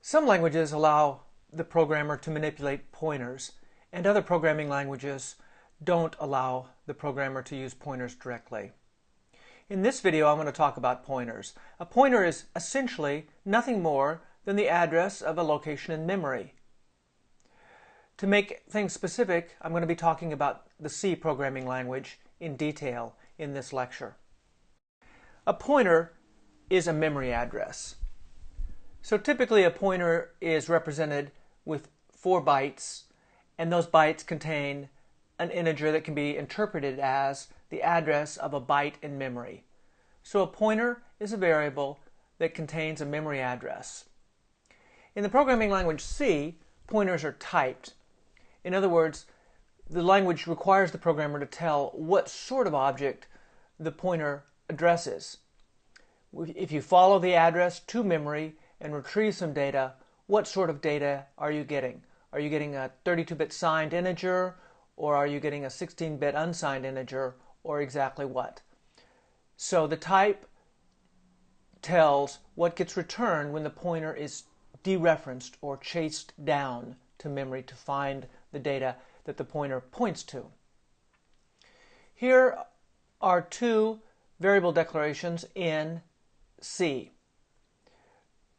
Some languages allow the programmer to manipulate pointers, and other programming languages don't allow the programmer to use pointers directly. In this video, I'm going to talk about pointers. A pointer is essentially nothing more than the address of a location in memory. To make things specific, I'm going to be talking about the C programming language in detail in this lecture. A pointer is a memory address. So typically a pointer is represented with 4 bytes, and those bytes contain an integer that can be interpreted as the address of a byte in memory. So a pointer is a variable that contains a memory address. In the programming language C, pointers are typed. In other words, the language requires the programmer to tell what sort of object the pointer addresses. If you follow the address to memory and retrieve some data, what sort of data are you getting? Are you getting a 32-bit signed integer, or are you getting a 16-bit unsigned integer, or exactly what? So the type tells what gets returned when the pointer is dereferenced or chased down to memory to find the data that the pointer points to. Here are 2 variable declarations in C.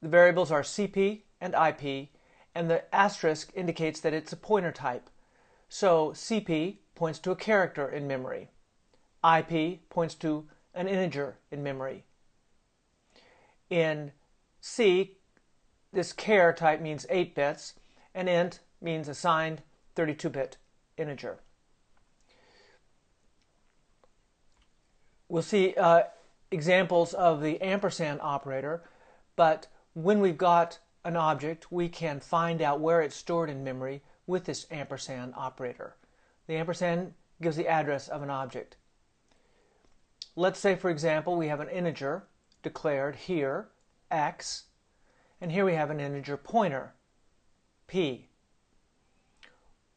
The variables are CP and IP, and the asterisk indicates that it's a pointer type. So CP points to a character in memory. IP points to an integer in memory. In C, this char type means 8 bits, and int means assigned 32-bit integer. We'll see examples of the ampersand operator, but when we've got an object, we can find out where it's stored in memory with this ampersand operator. The ampersand gives the address of an object. Let's say, for example, we have an integer declared here, x, and here we have an integer pointer, p.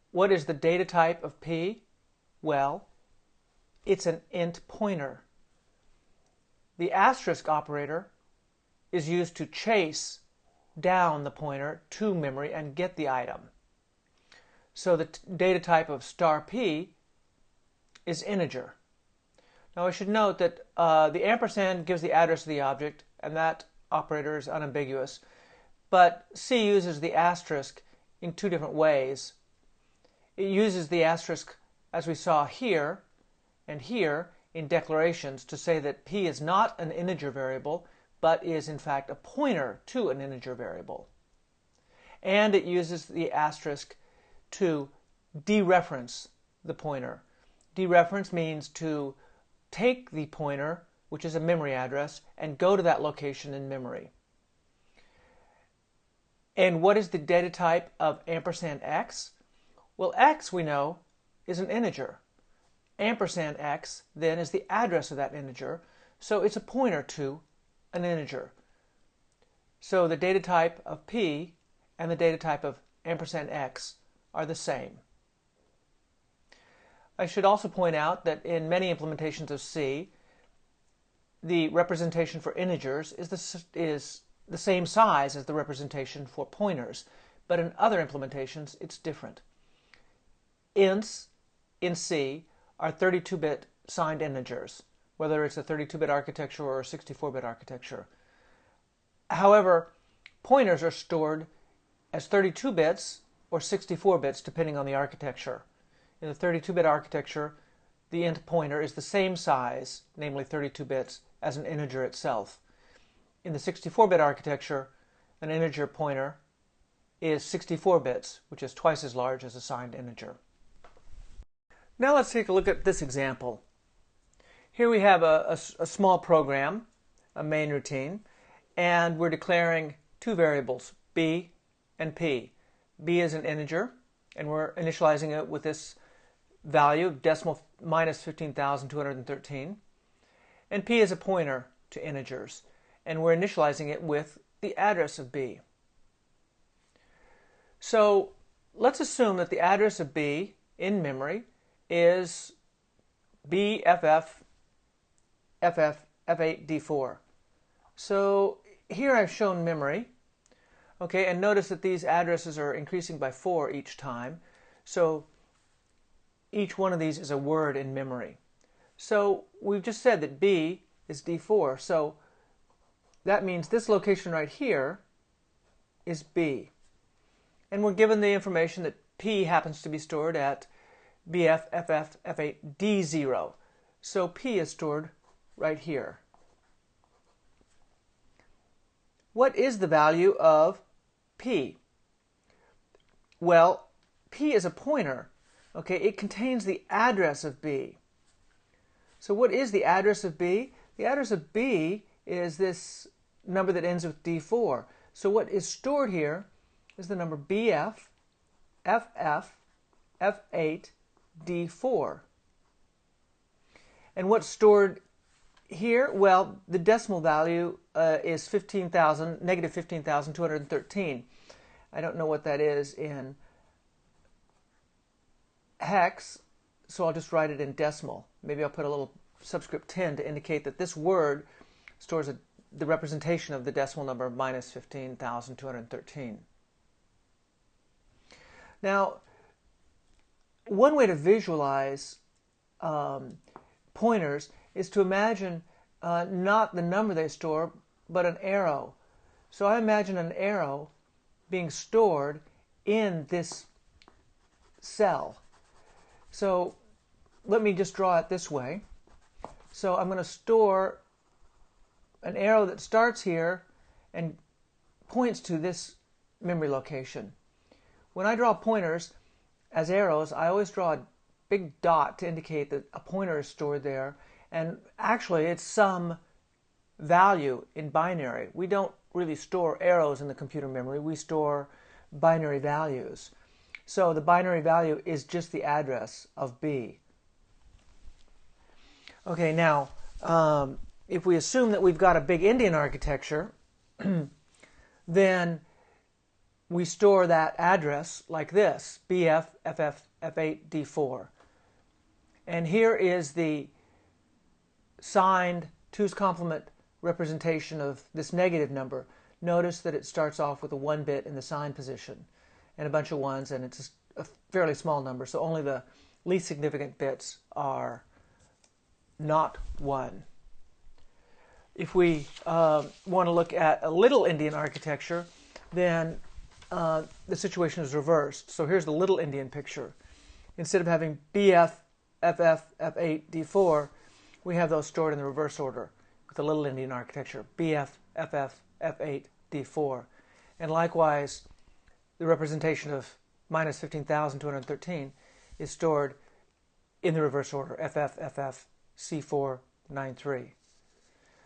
What is the data type of p? Well, it's an int pointer. The asterisk operator is used to chase down the pointer to memory and get the item. So the data type of star p is integer. Now I should note that the ampersand gives the address of the object, and that operator is unambiguous, but C uses the asterisk in 2 different ways. It uses the asterisk, as we saw here and here, in declarations to say that p is not an integer variable, but is in fact a pointer to an integer variable. And it uses the asterisk to dereference the pointer. Dereference means to take the pointer, which is a memory address, and go to that location in memory. And what is the data type of ampersand x? Well, x, we know, is an integer. Ampersand x, then, is the address of that integer, so it's a pointer to an integer. So the data type of p and the data type of ampersand x are the same. I should also point out that in many implementations of C, the representation for integers is the same size as the representation for pointers, but in other implementations it's different. Ints in C are 32-bit signed integers, whether it's a 32-bit architecture or a 64-bit architecture. However, pointers are stored as 32 bits or 64 bits depending on the architecture. In the 32-bit architecture, the int pointer is the same size, namely 32 bits, as an integer itself. In the 64-bit architecture, an integer pointer is 64 bits, which is twice as large as a signed integer. Now let's take a look at this example. Here we have a small program, a main routine, and we're declaring 2 variables, b and p. b is an integer, and we're initializing it with this value, decimal minus 15,213. And p is a pointer to integers, and we're initializing it with the address of b. So let's assume that the address of b in memory is BFF F8D4. So here I've shown memory. Okay, and notice that these addresses are increasing by 4 each time. So each one of these is a word in memory. So we've just said that B is D4. So that means this location right here is B. And we're given the information that P happens to be stored at BF, FF, F8, D0. So P is stored right here. What is the value of P? Well, P is a pointer. Okay, it contains the address of B. So what is the address of B? The address of B is this number that ends with D4. So what is stored here is the number BF, FF, F8, D4. And what's stored here? Well, the decimal value is negative 15,213. I don't know what that is in hex, so I'll just write it in decimal. Maybe I'll put a little subscript 10 to indicate that this word stores the representation of the decimal number minus 15,213. Now, one way to visualize pointers is to imagine not the number they store, but an arrow. So I imagine an arrow being stored in this cell. So let me just draw it this way. So I'm going to store an arrow that starts here and points to this memory location. When I draw pointers as arrows, I always draw a big dot to indicate that a pointer is stored there. And actually, it's some value in binary. We don't really store arrows in the computer memory. We store binary values. So the binary value is just the address of B. Okay, now, if we assume that we've got a big Indian architecture, then we store that address like this, BF, FF, F8, D4. And here is the signed 2's complement representation of this negative number. Notice that it starts off with a 1 bit in the sign position and a bunch of 1s, and it's a fairly small number, so only the least significant bits are not 1. If we want to look at a little Indian architecture, then the situation is reversed. So here's the little Indian picture. Instead of having BF, FF, F8, D4, we have those stored in the reverse order with the little Indian architecture, BF, FF, F8, D4. And likewise, the representation of minus 15,213 is stored in the reverse order, FF, FF, C4, 93.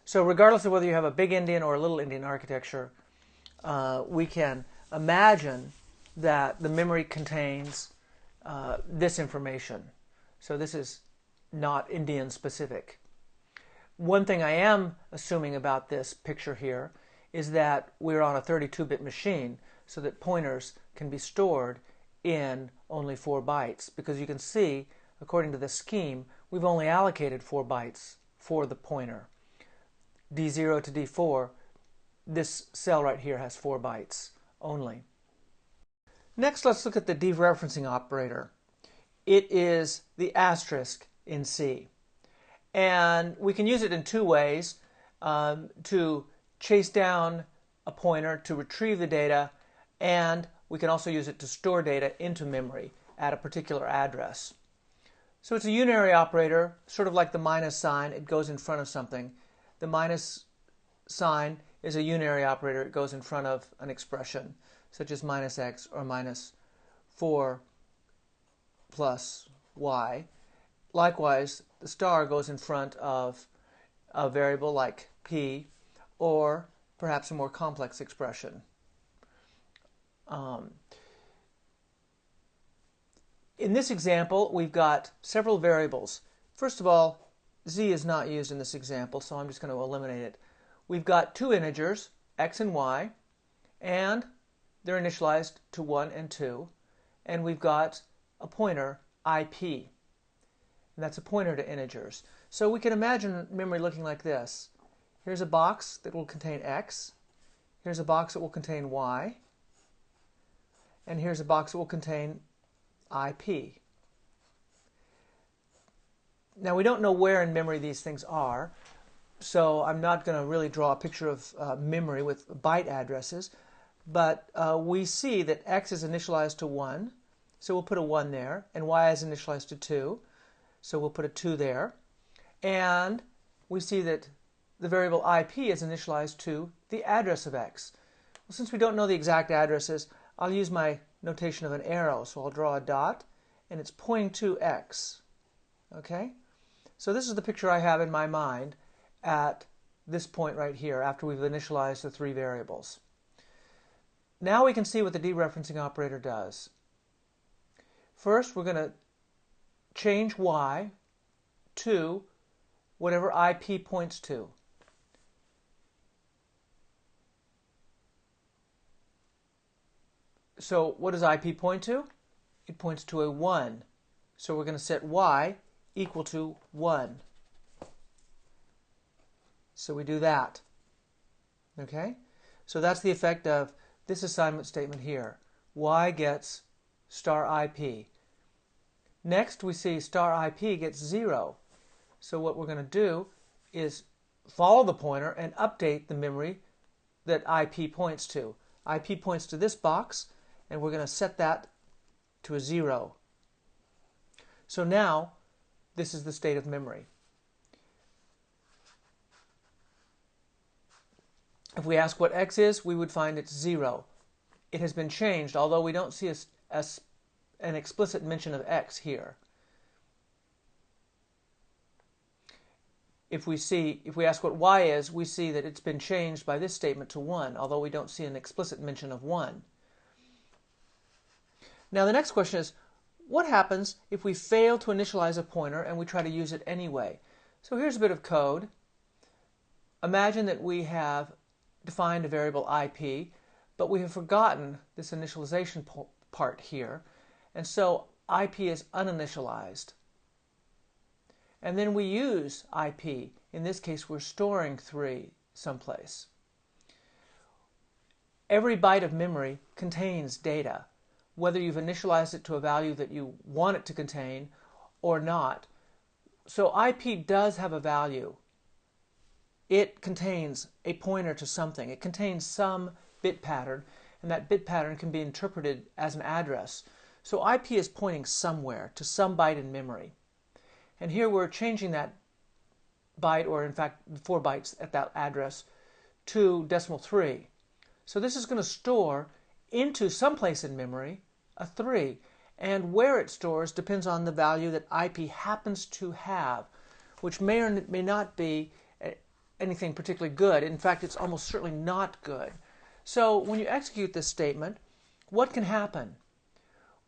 So regardless of whether you have a big Indian or a little Indian architecture, we can imagine that the memory contains this information. So this is not Indian specific. One thing I am assuming about this picture here is that we're on a 32-bit machine, so that pointers can be stored in only 4 bytes, because you can see, according to the scheme, we've only allocated 4 bytes for the pointer. D0 to D4, this cell right here has 4 bytes only. Next, let's look at the dereferencing operator. It is the asterisk in C. And we can use it in 2 ways, to chase down a pointer, to retrieve the data, and we can also use it to store data into memory at a particular address. So it's a unary operator, sort of like the minus sign. It goes in front of something. The minus sign is a unary operator. It goes in front of an expression, such as minus x or minus 4 plus y. Likewise, the star goes in front of a variable like p, or perhaps a more complex expression. In this example, we've got several variables. First of all, z is not used in this example, so I'm just going to eliminate it. We've got 2 integers, x and y, and they're initialized to 1 and 2. And we've got a pointer, ip. And that's a pointer to integers. So we can imagine memory looking like this. Here's a box that will contain x. Here's a box that will contain y, and here's a box that will contain IP. Now we don't know where in memory these things are, so I'm not going to really draw a picture of memory with byte addresses, but we see that x is initialized to 1, so we'll put a 1 there, and y is initialized to 2, so we'll put a 2 there, and we see that the variable IP is initialized to the address of x. Well, since we don't know the exact addresses, I'll use my notation of an arrow, so I'll draw a dot, and it's pointing to x. Okay? So this is the picture I have in my mind at this point right here, after we've initialized the 3 variables. Now we can see what the dereferencing operator does. First, we're going to change y to whatever IP points to. So what does IP point to? It points to a 1. So we're going to set y equal to 1. So we do that. Okay? So that's the effect of this assignment statement here. Y gets star IP. Next we see star IP gets 0. So what we're going to do is follow the pointer and update the memory that IP points to. IP points to this box, and we're going to set that to a 0. So now this is the state of memory. If we ask what x is, we would find it's 0. It has been changed, although we don't see an explicit mention of x here. If we ask what y is, we see that it's been changed by this statement to 1, although we don't see an explicit mention of 1. Now the next question is, what happens if we fail to initialize a pointer and we try to use it anyway? So here's a bit of code. Imagine that we have defined a variable IP, but we have forgotten this initialization part here, and so IP is uninitialized. And then we use IP. In this case, we're storing 3 someplace. Every byte of memory contains data, whether you've initialized it to a value that you want it to contain or not. So IP does have a value. It contains a pointer to something. It contains some bit pattern, and that bit pattern can be interpreted as an address. So IP is pointing somewhere, to some byte in memory. And here we're changing that byte, or in fact 4 bytes at that address, to decimal 3. So this is going to store into some place in memory a 3, and where it stores depends on the value that IP happens to have, which may or may not be anything particularly good. In fact, it's almost certainly not good. So when you execute this statement, what can happen?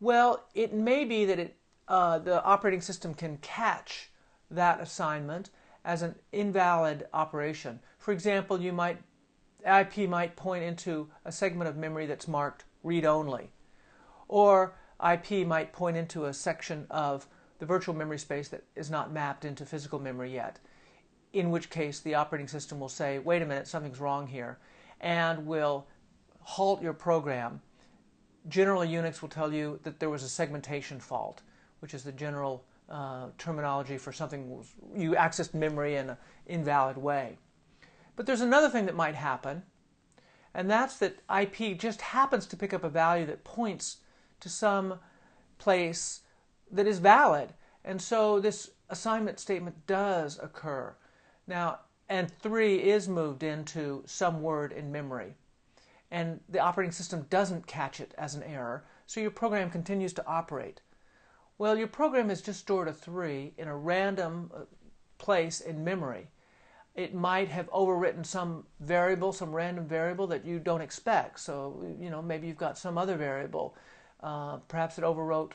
Well, it may be that the operating system can catch that assignment as an invalid operation. For example, IP might point into a segment of memory that's marked read-only, or IP might point into a section of the virtual memory space that is not mapped into physical memory yet, in which case the operating system will say, wait a minute, something's wrong here, and will halt your program. Generally, Unix will tell you that there was a segmentation fault, which is the general terminology for something you accessed memory in an invalid way. But there's another thing that might happen, and that's that IP just happens to pick up a value that points to some place that is valid. And so this assignment statement does occur. Now, and 3 is moved into some word in memory. And the operating system doesn't catch it as an error, so your program continues to operate. Well, your program has just stored a 3 in a random place in memory. It might have overwritten some variable, some random variable that you don't expect. So, maybe you've got some other variable. Perhaps it overwrote,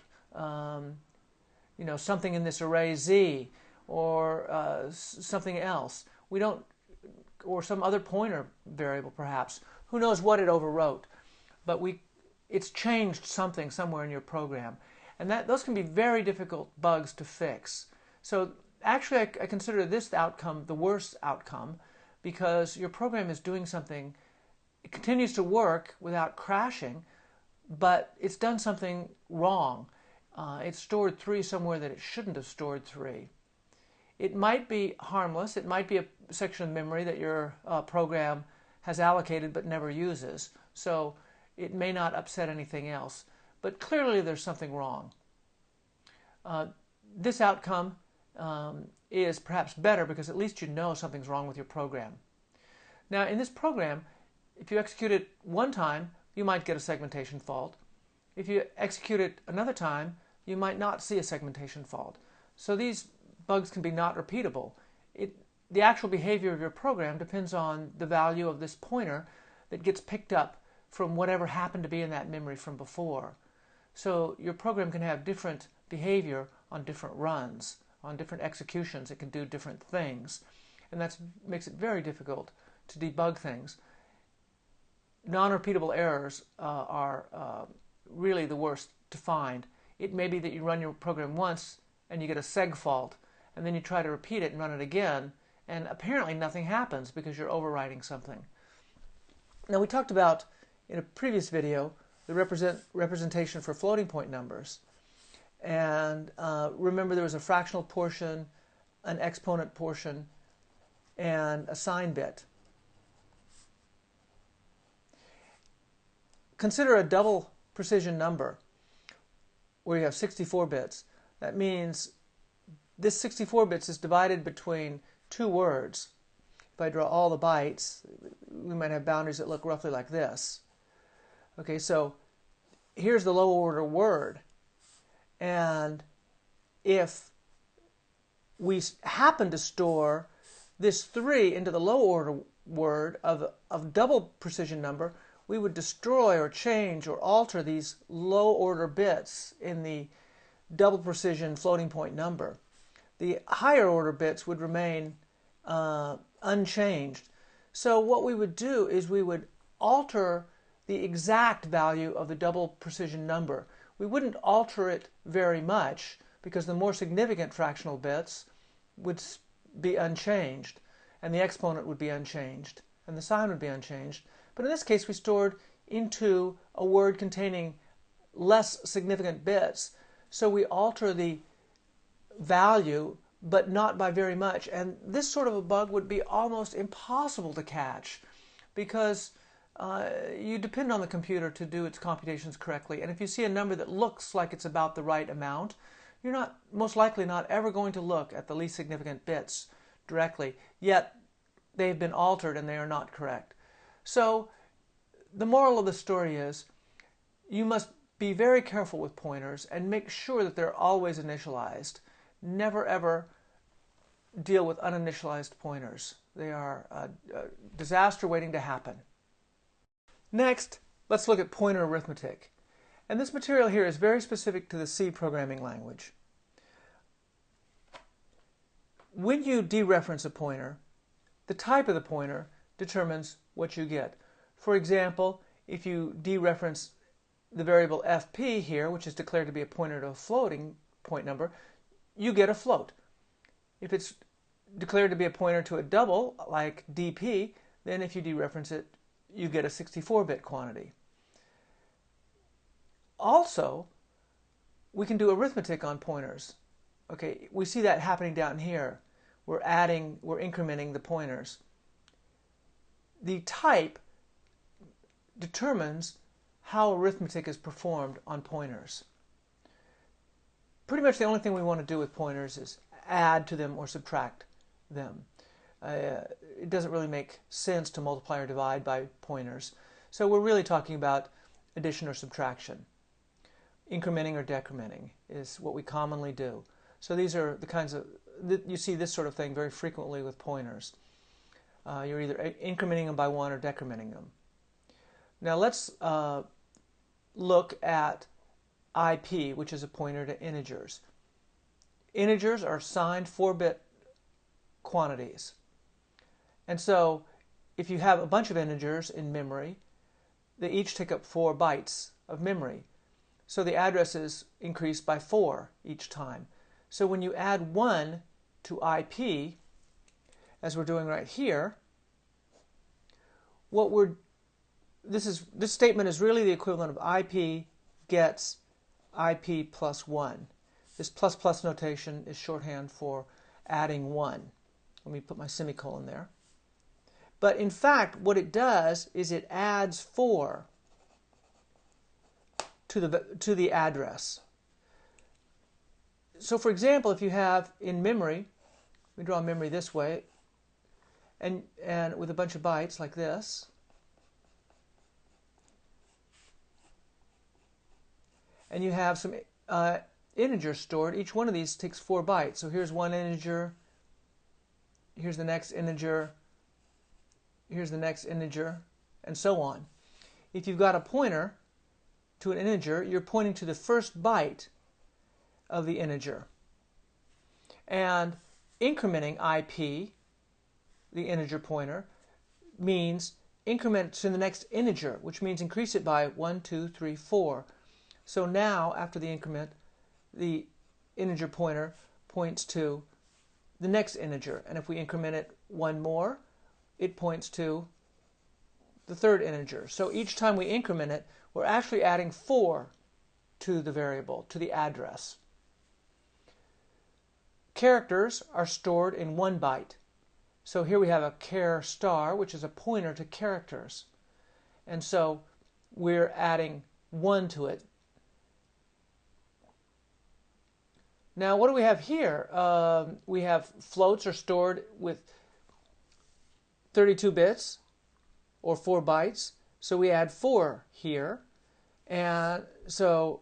something in this array Z, or something else. Or some other pointer variable, perhaps. Who knows what it overwrote? But it's changed something somewhere in your program. And those can be very difficult bugs to fix. So actually, I consider this outcome the worst outcome, because your program is doing something it continues to work without crashing, but it's done something wrong. It's stored 3 somewhere that it shouldn't have stored 3. It might be harmless. It might be a section of memory that your program has allocated but never uses, so it may not upset anything else. But clearly there's something wrong. This outcome is perhaps better because at least you know something's wrong with your program. Now in this program, if you execute it one time, you might get a segmentation fault. If you execute it another time, you might not see a segmentation fault. So these bugs can be not repeatable. The actual behavior of your program depends on the value of this pointer that gets picked up from whatever happened to be in that memory from before. So your program can have different behavior on different runs, on different executions. It can do different things, and that makes it very difficult to debug things. Non-repeatable errors are really the worst to find. It may be that you run your program once and you get a seg fault, and then you try to repeat it and run it again, and apparently nothing happens because you're overwriting something. Now we talked about, in a previous video, the representation for floating point numbers. And remember there was a fractional portion, an exponent portion, and a sign bit. Consider a double precision number where you have 64 bits. That means this 64 bits is divided between 2 words. If I draw all the bytes, we might have boundaries that look roughly like this. Okay, so here's the low order word. And if we happen to store this 3 into the low order word of double precision number, we would destroy or change or alter these low order bits in the double precision floating point number. The higher order bits would remain unchanged. So what we would do is we would alter the exact value of the double precision number. We wouldn't alter it very much because the more significant fractional bits would be unchanged, and the exponent would be unchanged, and the sign would be unchanged. But in this case, we stored into a word containing less significant bits, so we alter the value, but not by very much. And this sort of a bug would be almost impossible to catch because you depend on the computer to do its computations correctly. And if you see a number that looks like it's about the right amount, you're most likely not ever going to look at the least significant bits directly, yet they've been altered and they are not correct. So the moral of the story is you must be very careful with pointers and make sure that they're always initialized. Never ever deal with uninitialized pointers. They are a disaster waiting to happen. Next, let's look at pointer arithmetic. And this material here is very specific to the C programming language. When you dereference a pointer, the type of the pointer determines what you get. For example, if you dereference the variable fp here, which is declared to be a pointer to a floating point number, you get a float. If it's declared to be a pointer to a double, like dp, then if you dereference it, you get a 64-bit quantity. Also, we can do arithmetic on pointers. Okay, we see that happening down here. We're incrementing the pointers. The type determines how arithmetic is performed on pointers. Pretty much the only thing we want to do with pointers is add to them or subtract them. It doesn't really make sense to multiply or divide by pointers. So we're really talking about addition or subtraction. Incrementing or decrementing is what we commonly do. So these are the kinds of, you see this sort of thing very frequently with pointers. You're either incrementing them by 1 or decrementing them. Now let's look at IP, which is a pointer to integers. Integers are signed 4-bit quantities. And so if you have a bunch of integers in memory, they each take up 4 bytes of memory. So the address is increased by 4 each time. So when you add 1 to IP, as we're doing right here, what we're this statement is really the equivalent of IP gets IP plus 1. This plus plus notation is shorthand for adding 1. Let me put my semicolon there. But in fact, what it does is it adds 4 to the address. So for example, if you have in memory, we draw memory this way, and with a bunch of bytes like this, and you have some integers stored. Each one of these takes 4 bytes. So here's one integer, here's the next integer, here's the next integer, and so on. If you've got a pointer to an integer, you're pointing to the first byte of the integer. And incrementing IP, the integer pointer, means increment to the next integer, which means increase it by 1, 2, 3, 4. So now, after the increment, the integer pointer points to the next integer. And if we increment it 1 more, it points to the third integer. So each time we increment it, we're actually adding 4 to the variable, to the address. Characters are stored in 1 byte. So here we have a char star, which is a pointer to characters. And so we're adding 1 to it. Now, what do we have here? We have floats are stored with 32 bits or 4 bytes. So we add 4 here. And so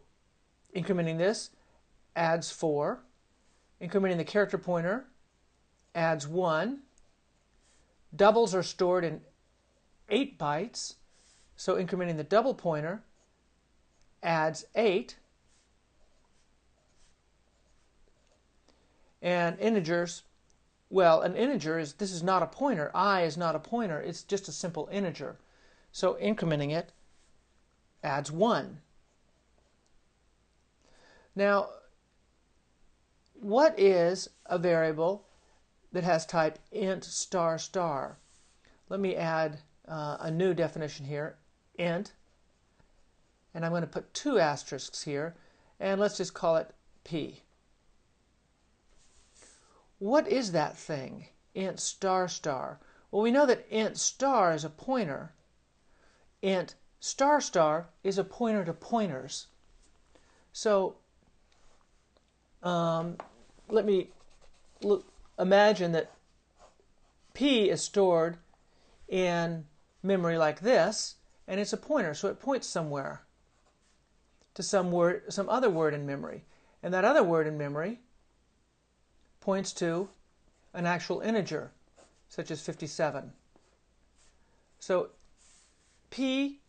incrementing this adds 4. Incrementing the character pointer adds 1. Doubles are stored in 8 bytes. So incrementing the double pointer adds 8. And integers, well, an integer this is not a pointer. I is not a pointer. It's just a simple integer. So incrementing it adds 1. Now, what is a variable that has type int star star? Let me add a new definition here, int, and I'm going to put 2 asterisks here, and let's just call it p. What is that thing, int star star? Well, we know that int star is a pointer. Int star star is a pointer to pointers. So let me imagine that p is stored in memory like this, and it's a pointer, so it points somewhere to some other word in memory, and that other word in memory points to an actual integer, such as 57. So p,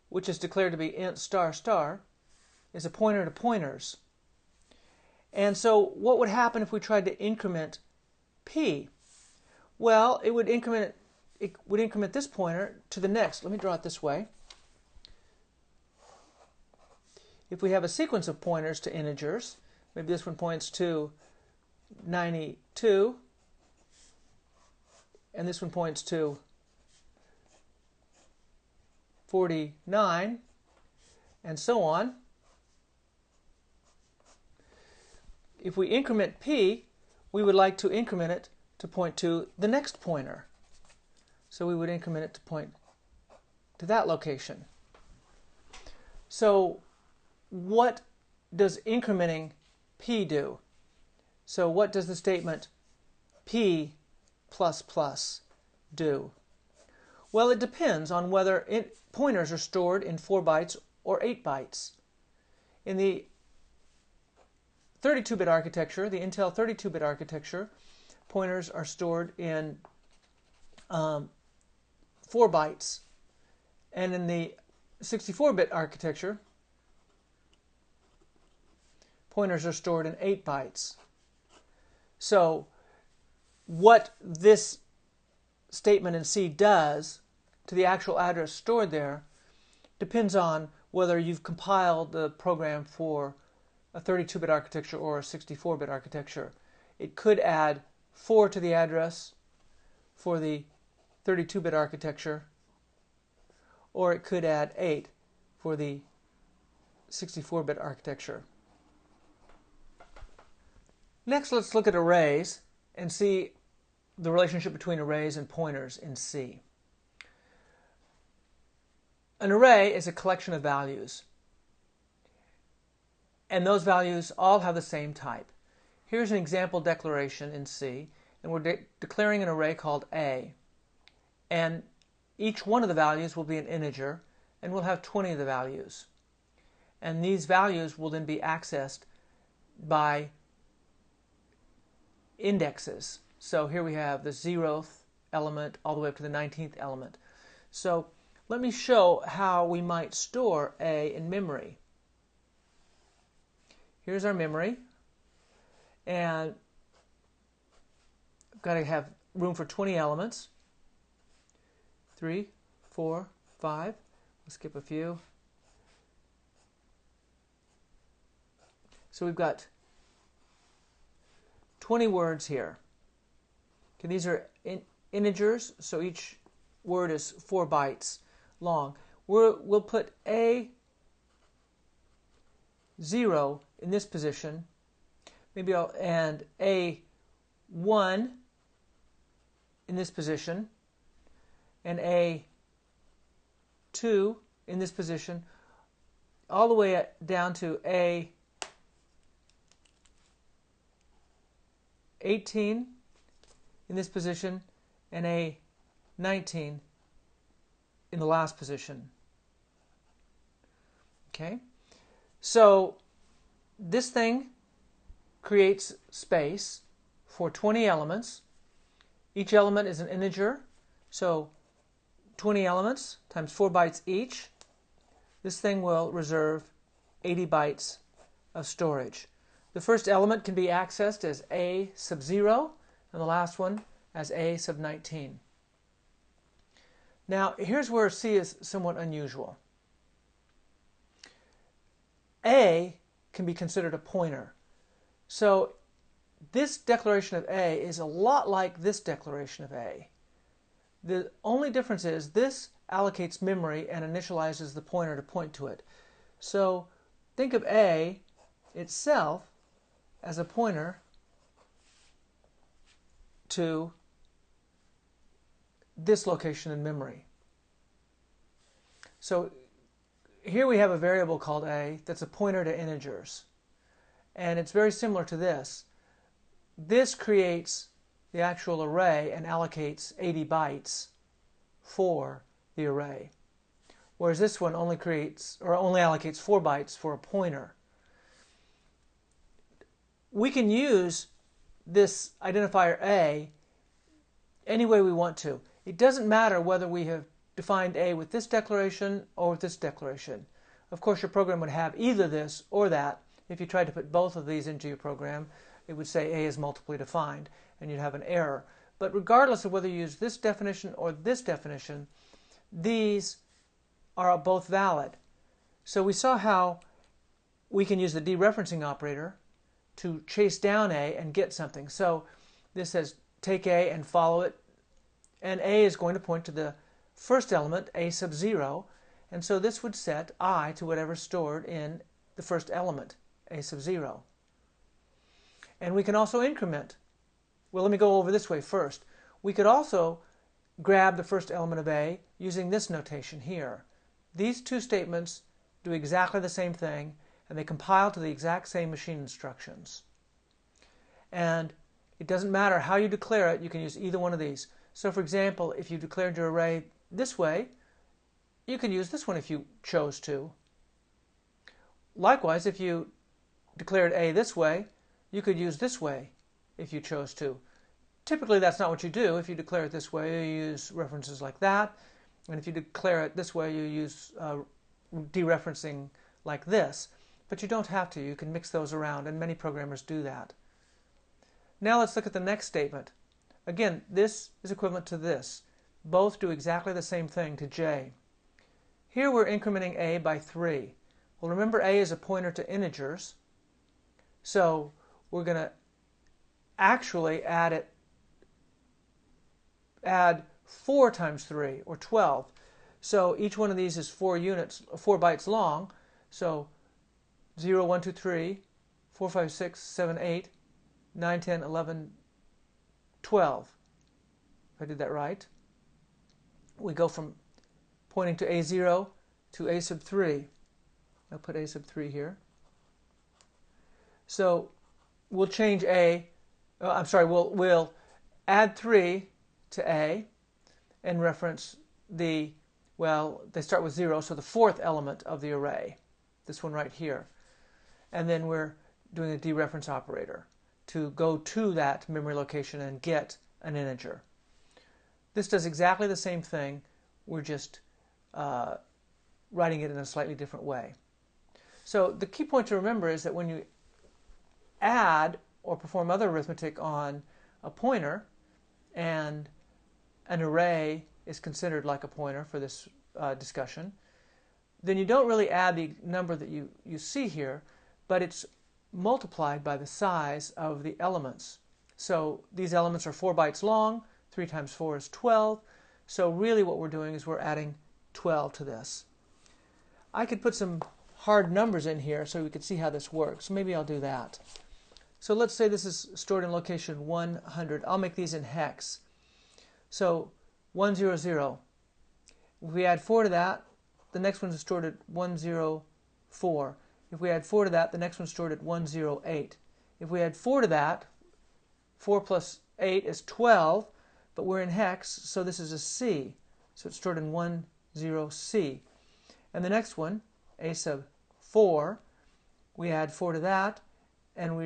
which is declared to be int star star, is a pointer to pointers. And so what would happen if we tried to increment p? Well, it would increment this pointer to the next. Let me draw it this way. If we have a sequence of pointers to integers, maybe this one points to 92, and this one points to 49, and so on. If we increment p, we would like to increment it to point to the next pointer. So we would increment it to point to that location. So what does incrementing p do? So what does the statement p plus plus do? Well, it depends on whether pointers are stored in 4 bytes or 8 bytes. In the 32-bit architecture, the Intel 32-bit architecture, pointers are stored in 4 bytes. And in the 64-bit architecture, pointers are stored in 8 bytes. So what this statement in C does to the actual address stored there depends on whether you've compiled the program for a 32-bit architecture or a 64-bit architecture. It could add 4 to the address for the 32-bit architecture, or it could add 8 for the 64-bit architecture. Next, let's look at arrays and see the relationship between arrays and pointers in C. An array is a collection of values, and those values all have the same type. Here's an example declaration in C, and we're declaring an array called A. And each one of the values will be an integer, and we'll have 20 of the values. And these values will then be accessed by indexes. So here we have the 0th element all the way up to the 19th element. So let me show how we might store A in memory. Here's our memory, and I've got to have room for 20 elements. 3, 4, 5. We'll skip a few. So we've got 20 words here. Okay, these are integers, so each word is 4 bytes long. We'll put A0 in this position, and A1 in this position, and A2 in this position, all the way down to A18 in this position, and A19 in the last position. Okay, so this thing creates space for 20 elements. Each element is an integer, so 20 elements times 4 bytes each. This thing will reserve 80 bytes of storage. The first element can be accessed as A sub 0, and the last one as A sub 19. Now, here's where C is somewhat unusual. A can be considered a pointer. So this declaration of A is a lot like this declaration of A. The only difference is this allocates memory and initializes the pointer to point to it. So think of A itself as a pointer to this location in memory. So here we have a variable called A that's a pointer to integers. And it's very similar to this. This creates the actual array and allocates 80 bytes for the array. Whereas this one only allocates 4 bytes for a pointer. We can use this identifier A any way we want to. It doesn't matter whether we have defined A with this declaration or with this declaration. Of course, your program would have either this or that. If you tried to put both of these into your program, it would say A is multiply defined, and you'd have an error. But regardless of whether you use this definition or this definition, these are both valid. So we saw how we can use the dereferencing operator to chase down A and get something. So this says take A and follow it, and A is going to point to the first element, A sub 0, and so this would set I to whatever's stored in the first element, A sub 0. And we can also increment. Well, let me go over this way first. We could also grab the first element of A using this notation here. These two statements do exactly the same thing, and they compile to the exact same machine instructions. And it doesn't matter how you declare it, you can use either one of these. So for example, if you declared your array this way, you could use this one if you chose to. Likewise, if you declared A this way, you could use this way if you chose to. Typically that's not what you do. If you declare it this way, you use references like that. And if you declare it this way, you use dereferencing like this. But you don't have to. You can mix those around, and many programmers do that. Now let's look at the next statement. Again, this is equivalent to this. Both do exactly the same thing to J. Here we're incrementing A by 3. Well, remember A is a pointer to integers, so we're going to actually add 4 times 3, or 12. So each one of these is 4 bytes long. So 0, 1, 2, 3, 4, 5, 6, 7, 8, 9, 10, 11, 12. If I did that right. We go from pointing to A0 to A sub 3. I'll put A sub 3 here. So we'll change we'll add 3 to A and reference they start with 0, so the 4th element of the array, this one right here. And then we're doing a dereference operator to go to that memory location and get an integer. This does exactly the same thing, we're just writing it in a slightly different way. So the key point to remember is that when you add or perform other arithmetic on a pointer, and an array is considered like a pointer for this discussion, then you don't really add the number that you see here, but it's multiplied by the size of the elements. So these elements are 4 bytes long, 3 times 4 is 12, so really what we're doing is we're adding 12 to this. I could put some hard numbers in here so we could see how this works. Maybe I'll do that. So let's say this is stored in location 100. I'll make these in hex. So 100. If we add 4 to that, the next one is stored at 104. If we add 4 to that, the next one is stored at 108. If we add 4 to that, 4 plus 8 is 12, but we're in hex, so this is a C. So it's stored in 10C. And the next one, A sub 4, we add 4 to that, and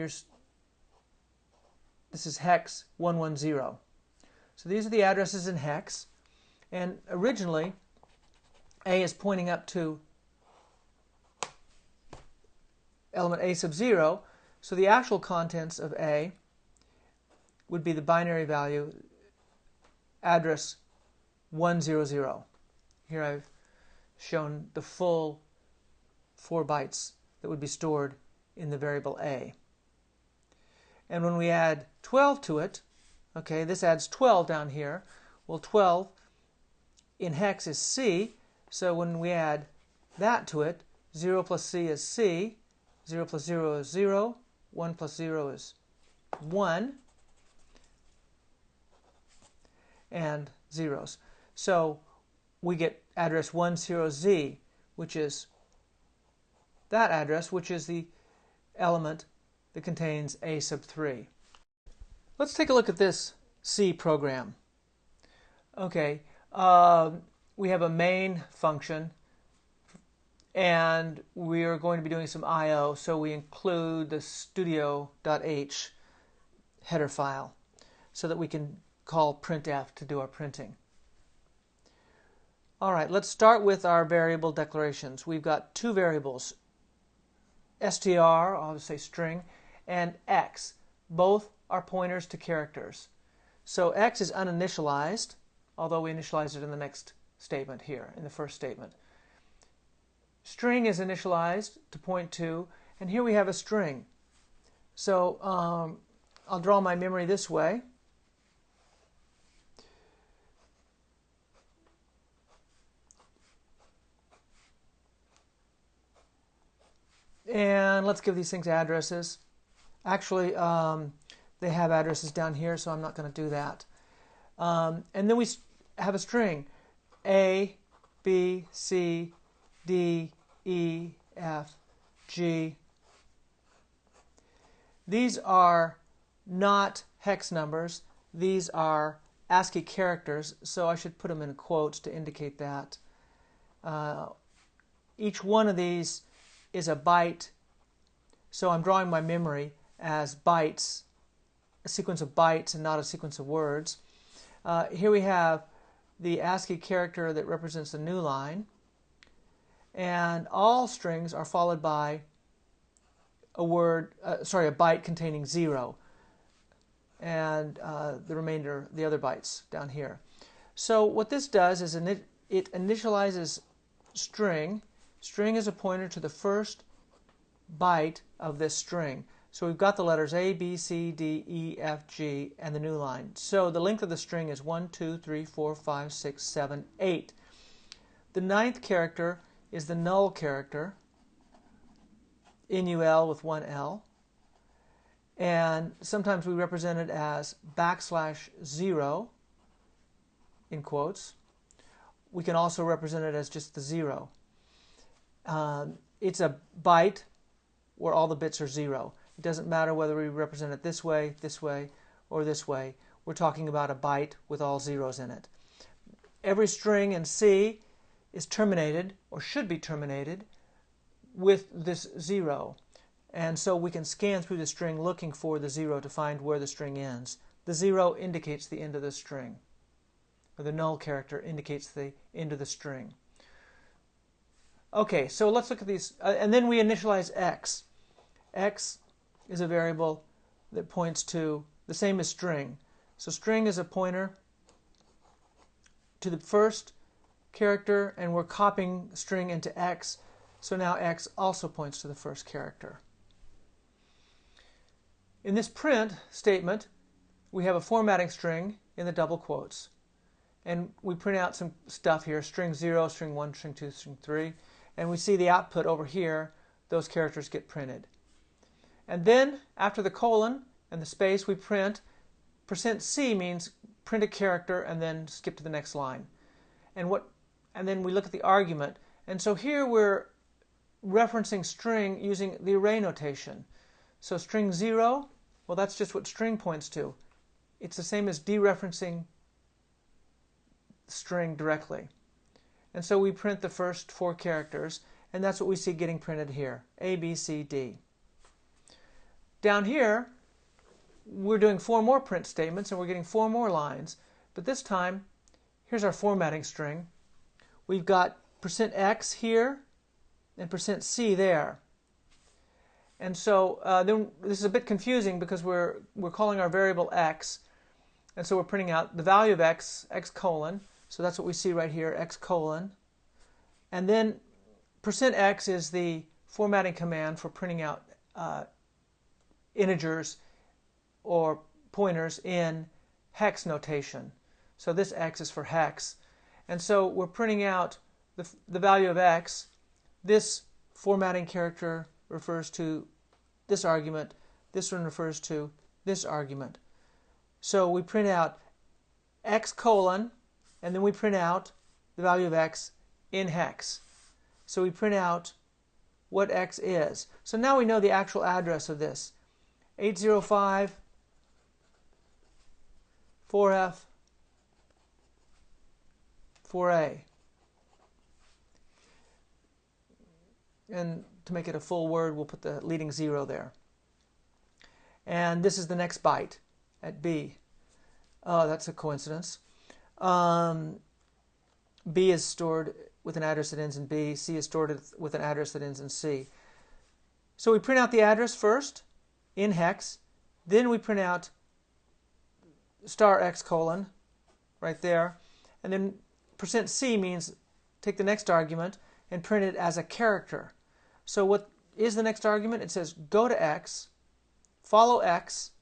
this is hex 110. So these are the addresses in hex, and originally A is pointing up to element A sub 0, so the actual contents of A would be the binary value address 100. Here I've shown the full 4 bytes that would be stored in the variable A. And when we add 12 to it, okay, this adds 12 down here. Well, 12 in hex is C, so when we add that to it, 0 plus C is C, 0 plus 0 is 0, 1 plus 0 is 1, and zeros. So we get address 10Z, which is that address, which is the element that contains A sub 3. Let's take a look at this C program. Okay, we have a main function, and we are going to be doing some I/O, so we include the studio.h header file so that we can call printf to do our printing. All right, let's start with our variable declarations. We've got 2 variables, str, I'll just say string, and x. Both are pointers to characters. So x is uninitialized, although we initialize it in the next statement here, in the first statement. String is initialized to point to, and here we have a string. So I'll draw my memory this way. And let's give these things addresses. Actually, they have addresses down here, so I'm not going to do that. And then we have a string, A, B, C, D, E, F, G. These are not hex numbers. These are ASCII characters, so I should put them in quotes to indicate that. Each one of these is a byte, so I'm drawing my memory as bytes, a sequence of bytes and not a sequence of words. Here we have the ASCII character that represents the new line, and all strings are followed by a byte containing 0, and the remainder, the other bytes down here. So what this does is it initializes string. String is a pointer to the first byte of this string. So we've got the letters A, B, C, D, E, F, G, and the new line. So the length of the string is 1, 2, 3, 4, 5, 6, 7, 8. The 9th character is the null character, NUL with one L. And sometimes we represent it as \0 in quotes. We can also represent it as just the 0. It's a byte where all the bits are 0. It doesn't matter whether we represent it this way, or this way. We're talking about a byte with all zeros in it. Every string in C is terminated, or should be terminated, with this 0. And so we can scan through the string looking for the 0 to find where the string ends. The 0 indicates the end of the string, or the null character indicates the end of the string. Okay, so let's look at these, and then we initialize x. X is a variable that points to the same as string. So string is a pointer to the first character, and we're copying string into x, so now x also points to the first character. In this print statement, we have a formatting string in the double quotes, and we print out some stuff here, string 0, string 1, string 2, string 3, and we see the output over here. Those characters get printed. And then, after the colon and the space, we print %C means print a character and then skip to the next line. And then we look at the argument. And so here we're referencing string using the array notation. So string 0, well, that's just what string points to. It's the same as dereferencing string directly. And so we print the first 4 characters, and that's what we see getting printed here, A, B, C, D. Down here, we're doing 4 more print statements, and we're getting 4 more lines. But this time, here's our formatting string. We've got %x here and %c there. And so then this is a bit confusing because we're calling our variable x, and so we're printing out the value of x, x colon. So that's what we see right here, x colon. And then %x is the formatting command for printing out integers or pointers in hex notation. So this x is for hex. And so we're printing out the value of x. This formatting character refers to this argument. This one refers to this argument. So we print out x colon, and then we print out the value of x in hex. So we print out what x is. So now we know the actual address of this. 805 4F 4A. And to make it a full word, we'll put the leading 0 there. And this is the next byte at B. Oh, that's a coincidence. B is stored with an address that ends in B. C is stored with an address that ends in C. So we print out the address first in hex. Then we print out $x colon right there. And then %C means take the next argument and print it as a character. So what is the next argument? It says go to x, follow x,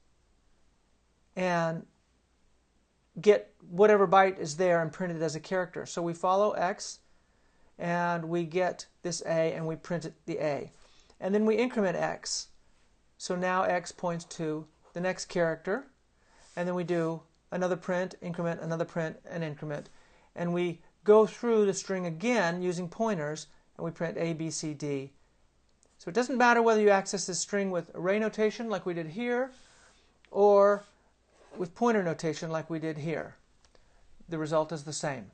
and get whatever byte is there and print it as a character. So we follow x, and we get this A, and we print it the A. And then we increment x. So now x points to the next character, and then we do another print, increment, another print, and increment. And we go through the string again using pointers, and we print A, B, C, D. So it doesn't matter whether you access this string with array notation like we did here, or with pointer notation like we did here. The result is the same.